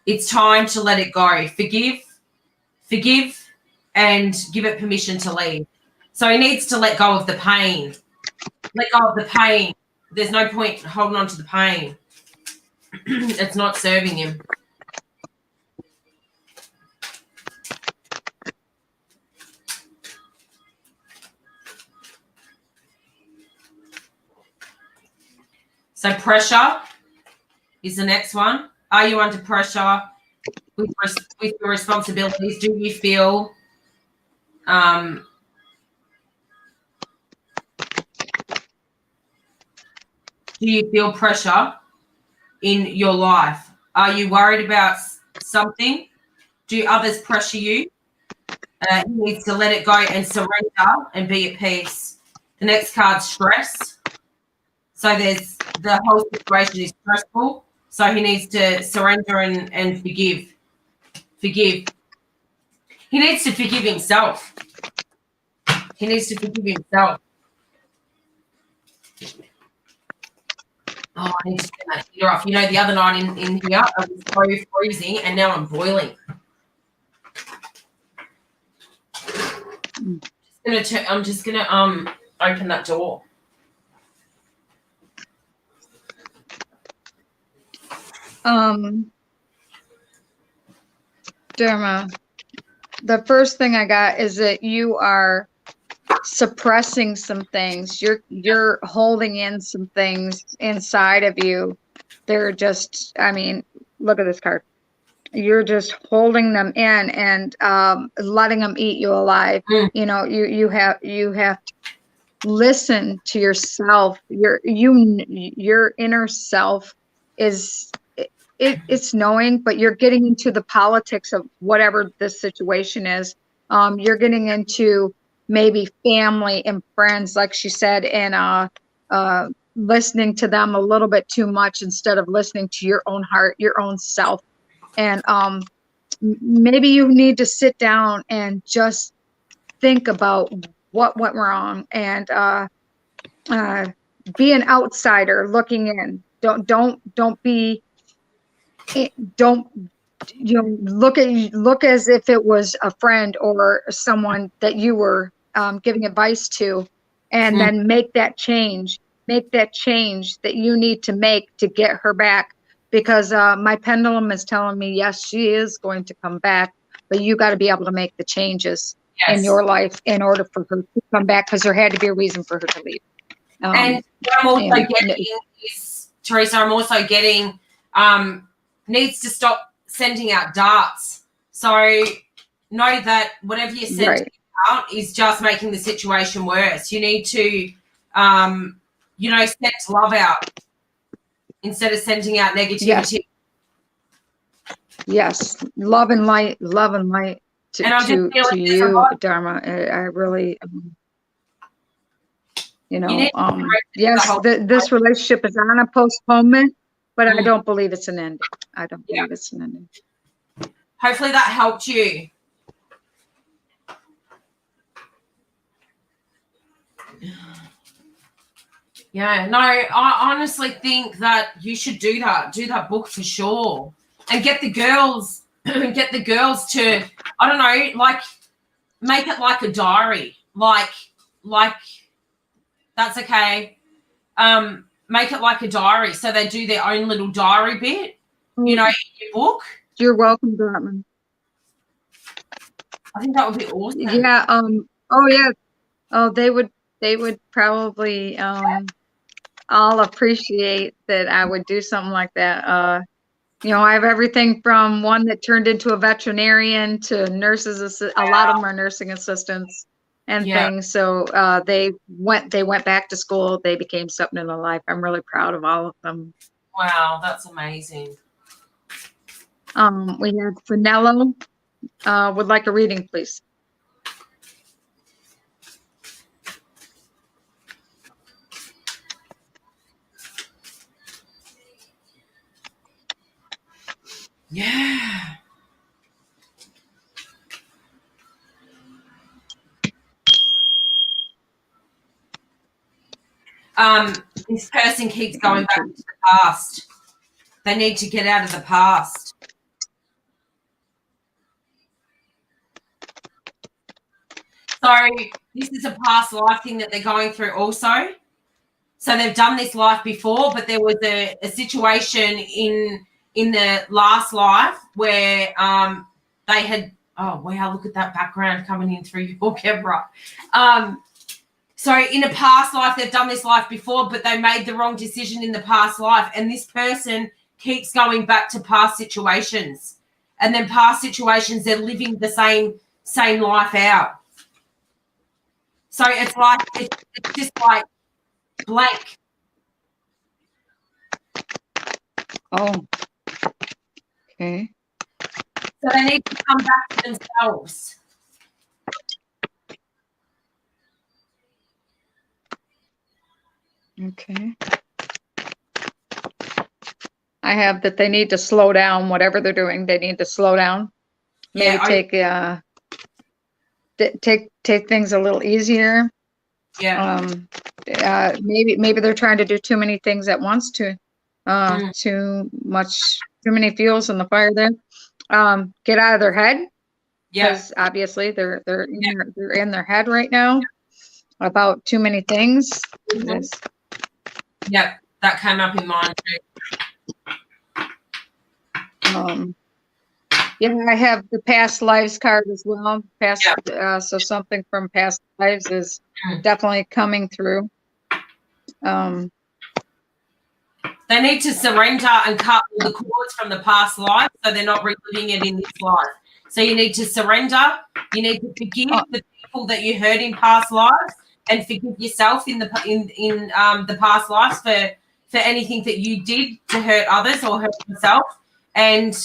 Speaker 1: It's time to let it go. Forgive, and give it permission to leave. So he needs to let go of the pain. Let go of the pain. There's no point holding on to the pain. It's not serving him. So pressure is the next one. Are you under pressure with your responsibilities? Do you feel pressure in your life? Are you worried about something? Do others pressure you? You need to let it go and surrender and be at peace. The next card's stress. So there's the whole situation is stressful. So he needs to surrender and forgive. Forgive. He needs to forgive himself. He needs to forgive himself. Oh, I need to get that heater off. You know, the other night in here, I was so freezing, and now I'm boiling. I'm just gonna open that door.
Speaker 2: Derma, the first thing I got is that you are suppressing some things. You're holding in some things inside of you. They're just, I mean, look at this card. You're just holding them in and letting them eat you alive. You know, you have to listen to yourself. Your inner self is it's knowing, but you're getting into the politics of whatever this situation is. You're getting into maybe family and friends, like she said, and listening to them a little bit too much instead of listening to your own heart, your own self. And maybe you need to sit down and just think about what went wrong and be an outsider looking in. Don't be don't, look as if it was a friend or someone that you were giving advice to, and then make that change that you need to make to get her back. Because my pendulum is telling me, yes, she is going to come back, but you got to be able to make the changes in your life in order for her to come back, because there had to be a reason for her to leave.
Speaker 1: And what I'm also getting is, Teresa, I'm also getting needs to stop sending out darts. So know that whatever you're sending out is just making the situation worse. You need to, send love out instead of sending out negativity.
Speaker 2: Yes. Love and light to you, Dharma. I really, yes, this relationship is on a postponement, but I don't believe it's an ending. I don't believe it's an ending.
Speaker 1: Hopefully that helped you. Yeah, no, I honestly think that you should do that book for sure, and get the girls to, I don't know, like, make it like a diary, like that's okay. Make it like a diary, so they do their own little diary bit, in your book.
Speaker 2: You're welcome, Dortmund.
Speaker 1: I think that would be awesome.
Speaker 2: Yeah. They would probably all appreciate that I would do something like that. I have everything from one that turned into a veterinarian to nurses. A lot of them are nursing assistants and things. So they went back to school. They became something in their life. I'm really proud of all of them.
Speaker 1: Wow, that's amazing.
Speaker 2: We have Finello. Would like a reading, please.
Speaker 1: Yeah. This person keeps going back to the past. They need to get out of the past. So this is a past life thing that they're going through also. So they've done this life before, but there was a situation in the last life where they had, oh wow, look at that background coming in through your camera. So in a past life, they've done this life before, but they made the wrong decision in the past life. And this person keeps going back to past situations. And then past situations, they're living the same life out. So it's just like blank.
Speaker 2: Oh, okay.
Speaker 1: So they need to come back to themselves.
Speaker 2: Okay. I have that they need to slow down, whatever they're doing. They need to slow down. Maybe take things a little easier.
Speaker 1: Yeah.
Speaker 2: Maybe they're trying to do too many things at once. Too many fuels in the fire there. Get out of their head. Because obviously they're in their head right now about too many things.
Speaker 1: Yeah, that came up in mine too.
Speaker 2: I have the past lives card as well. So something from past lives is definitely coming through.
Speaker 1: They need to surrender and cut all the cords from the past life, so they're not reliving it in this life. So you need to surrender. You need to forgive the people that you hurt in past lives, and forgive yourself in the past lives for anything that you did to hurt others or hurt yourself. And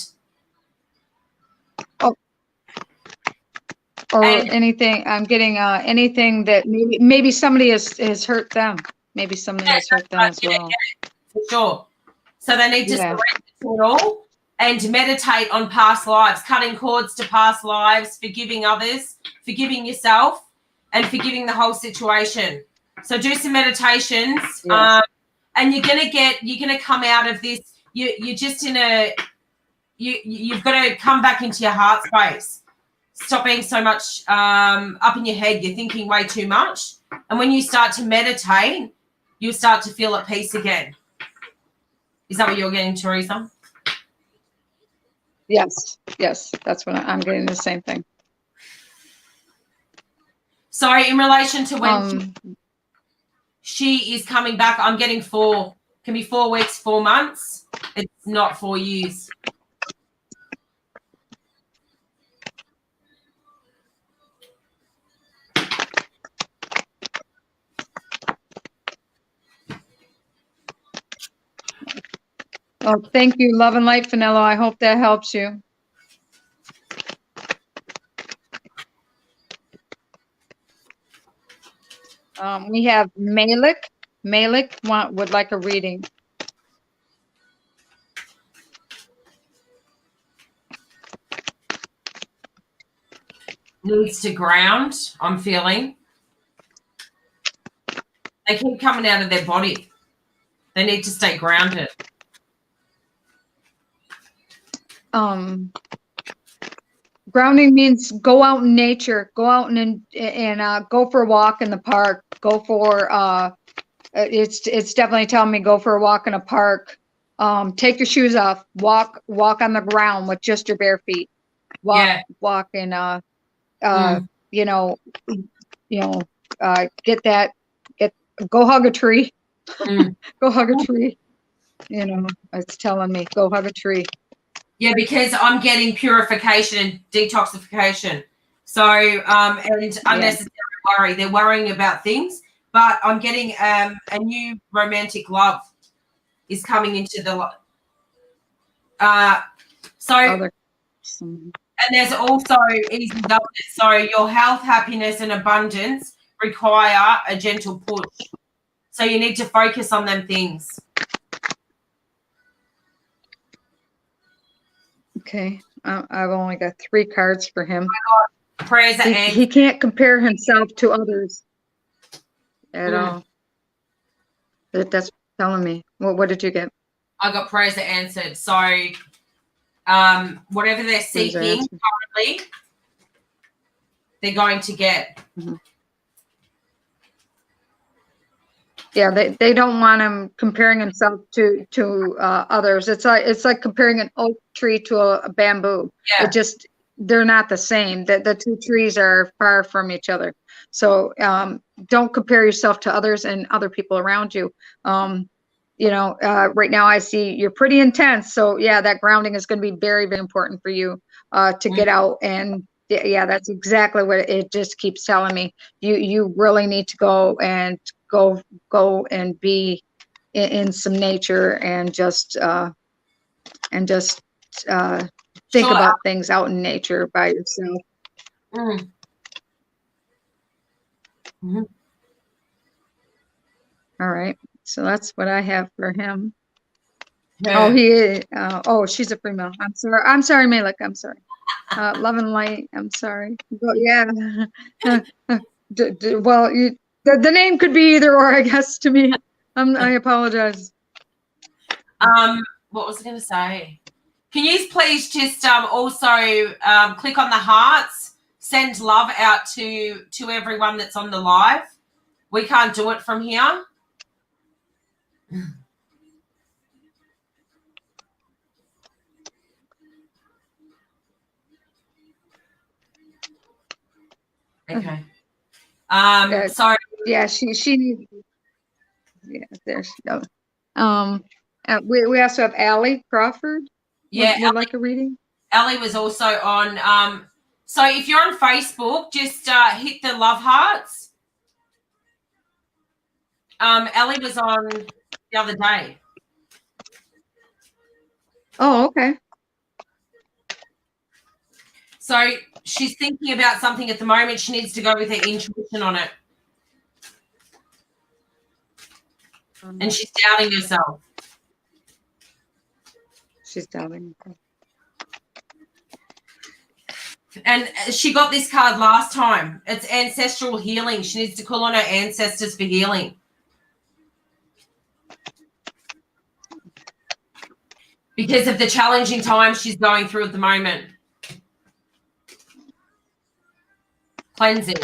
Speaker 2: anything. I'm getting anything that maybe somebody has hurt them. Maybe somebody has hurt them as well.
Speaker 1: For sure. So they need to surrender to it all and meditate on past lives, cutting cords to past lives, forgiving others, forgiving yourself, and forgiving the whole situation. So do some meditations, and you're gonna come out of this. You're just in a you've got to come back into your heart space. Stop being so much up in your head. You're thinking way too much. And when you start to meditate, you'll start to feel at peace again. Is that what you're getting, Teresa?
Speaker 2: Yes, that's what I'm getting, the same thing.
Speaker 1: So in relation to when she is coming back, I'm getting 4, can be 4 weeks, 4 months. It's not 4 years.
Speaker 2: Oh, thank you, Love and Light, Finello. I hope that helps you. We have Malik. Malik would like a reading.
Speaker 1: Needs to ground, I'm feeling. They keep coming out of their body. They need to stay grounded.
Speaker 2: Grounding means go out in nature, go out and go for a walk in the park, go for it's definitely telling me go for a walk in a park. Take your shoes off, walk on the ground with just your bare feet. Walk and go hug a tree. Go hug a tree. It's telling me go hug a tree.
Speaker 1: Yeah, because I'm getting purification and detoxification. So, and unnecessary worry. They're worrying about things, but I'm getting a new romantic love is coming into the and there's also easy governance. So your health, happiness, and abundance require a gentle push. So you need to focus on them things.
Speaker 2: Okay, I've only got 3 cards for him.
Speaker 1: Prayers and
Speaker 2: he can't compare himself to others at all. That's telling me. What did you get?
Speaker 1: I got prayers are answered. So whatever they're seeking currently, they're going to get.
Speaker 2: Mm-hmm. Yeah, they don't want him comparing himself to others. It's like comparing an oak tree to a bamboo. Yeah. They're not the same. The 2 trees are far from each other. So don't compare yourself to others and other people around you. Right now I see you're pretty intense. So yeah, that grounding is going to be very, very important for you to get out. And yeah, that's exactly what it just keeps telling me. You really need to go and be in some nature and just think about things out in nature by yourself.
Speaker 1: Mm-hmm.
Speaker 2: All right, so that's what I have for him.
Speaker 1: Yeah.
Speaker 2: She's a female. I'm sorry, Malik. I'm sorry. Love and Light. I'm sorry. But yeah. The name could be either or, I guess, to me. I apologize.
Speaker 1: What was I going to say? Can you please just also click on the hearts, send love out to everyone that's on the live? We can't do it from here. Okay. So
Speaker 2: yeah, she yeah, there she goes. We also have Allie Crawford.
Speaker 1: Yeah,
Speaker 2: would like a reading.
Speaker 1: Allie was also on. So if you're on Facebook, just hit the love hearts. Allie was on the other day.
Speaker 2: Oh, okay.
Speaker 1: So she's thinking about something at the moment. She needs to go with her intuition on it. And she's doubting herself.
Speaker 2: She's doubting.
Speaker 1: And she got this card last time. It's ancestral healing. She needs to call on her ancestors for healing. because of the challenging time she's going through at the moment. Cleansing.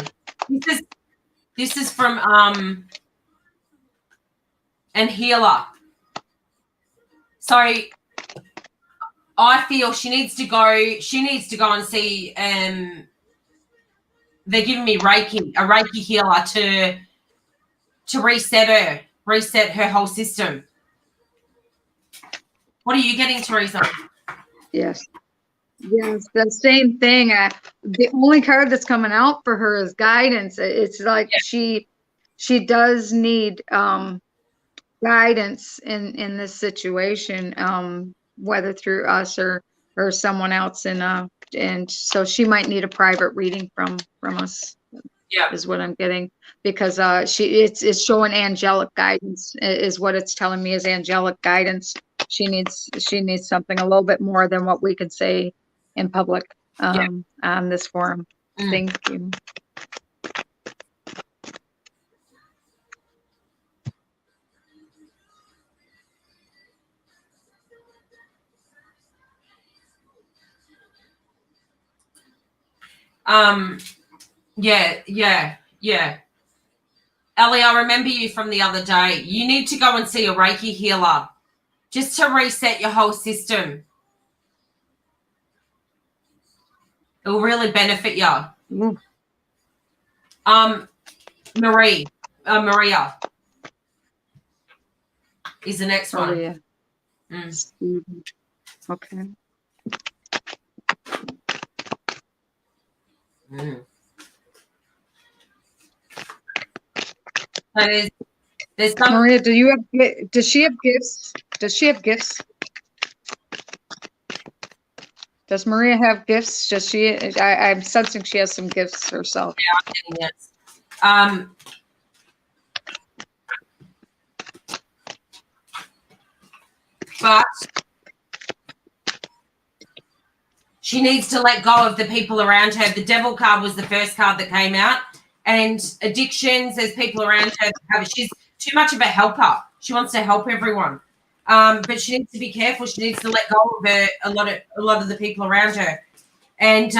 Speaker 1: This is from and healer. So I feel she needs to go and see they're giving me Reiki, a Reiki healer to reset her whole system. What are you getting, Teresa?
Speaker 2: Yes. Yes, the same thing. The only card that's coming out for her is guidance. It's like she does need guidance in this situation, whether through us or someone else, and so she might need a private reading from us.
Speaker 1: Yeah,
Speaker 2: is what I'm getting, because it's showing angelic guidance is what it's telling me, is angelic guidance. She needs something a little bit more than what we could say in public on this forum. Thank you.
Speaker 1: Yeah. Ellie, I remember you from the other day. You need to go and see a Reiki healer just to reset your whole system. It will really benefit you. Maria is the next one.
Speaker 2: Maria. Okay.
Speaker 1: There's some.
Speaker 2: Maria, does she have gifts? Does she have gifts? Does Maria have gifts? Does she? I'm sensing she has some gifts herself.
Speaker 1: Yeah, I'm getting this. But she needs to let go of the people around her. The devil card was the first card that came out. And addictions, there's people around her. She's too much of a helper. She wants to help everyone. But she needs to be careful. She needs to let go of a lot of the people around her. And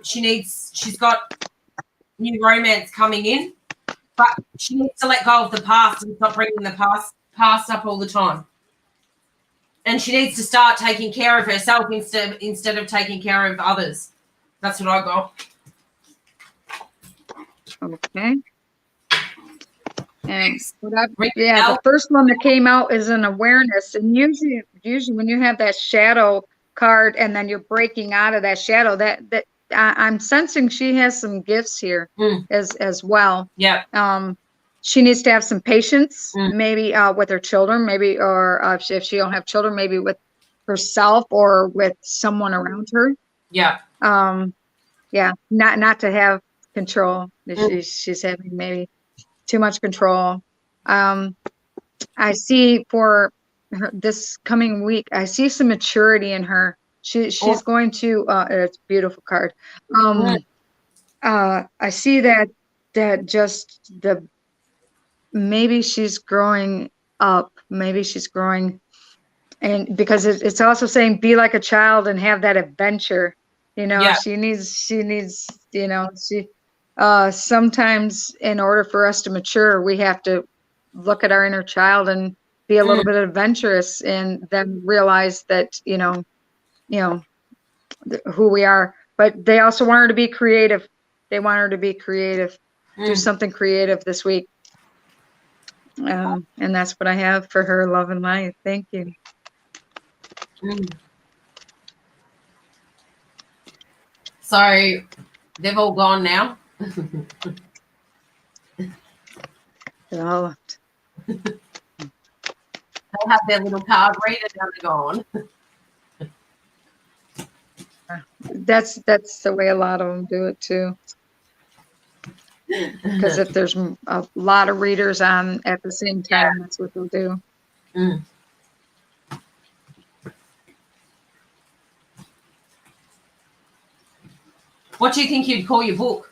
Speaker 1: she's got new romance coming in. But she needs to let go of the past and stop bringing the past up all the time. And she needs to start taking care of herself instead of taking care of others. That's what I got.
Speaker 2: Okay. And the first one that came out is an awareness. And usually when you have that shadow card and then you're breaking out of that shadow, that I'm sensing she has some gifts here as well.
Speaker 1: Yeah.
Speaker 2: She needs to have some patience, maybe with her children, maybe, or if she don't have children, maybe with herself or with someone around her.
Speaker 1: Yeah.
Speaker 2: Not to have control. She's having maybe too much control. I see for her this coming week, I see some maturity in her. She's going to. It's a beautiful card. I see that just maybe she's growing up. Maybe she's growing, and because it's also saying be like a child and have that adventure. She needs. Sometimes in order for us to mature, we have to look at our inner child and be a little bit adventurous, and then realize that who we are. But they also want her to be creative. Do something creative this week. And that's what I have for her, love and life. Thank you.
Speaker 1: So they've all gone now.
Speaker 2: They're all left.
Speaker 1: They have their little card reader, now they're gone.
Speaker 2: That's the way a lot of them do it too. Because if there's a lot of readers on at the same time, that's what they'll do.
Speaker 1: What do you think you'd call your book?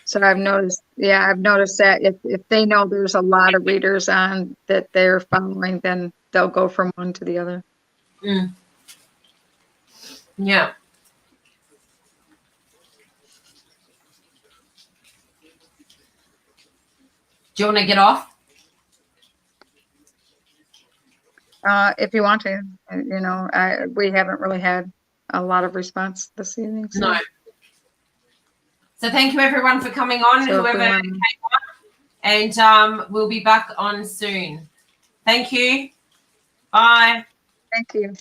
Speaker 2: So I've noticed that if they know there's a lot of readers on that they're following, then they'll go from one to the other.
Speaker 1: Mm. Yeah. Do you want to get off?
Speaker 2: If you want to, you know, we haven't really had a lot of response this evening. So.
Speaker 1: No. So thank you everyone for coming on,
Speaker 2: So if we
Speaker 1: whoever
Speaker 2: want-
Speaker 1: came on, and we'll be back on soon. Thank you. Bye.
Speaker 2: Thank you.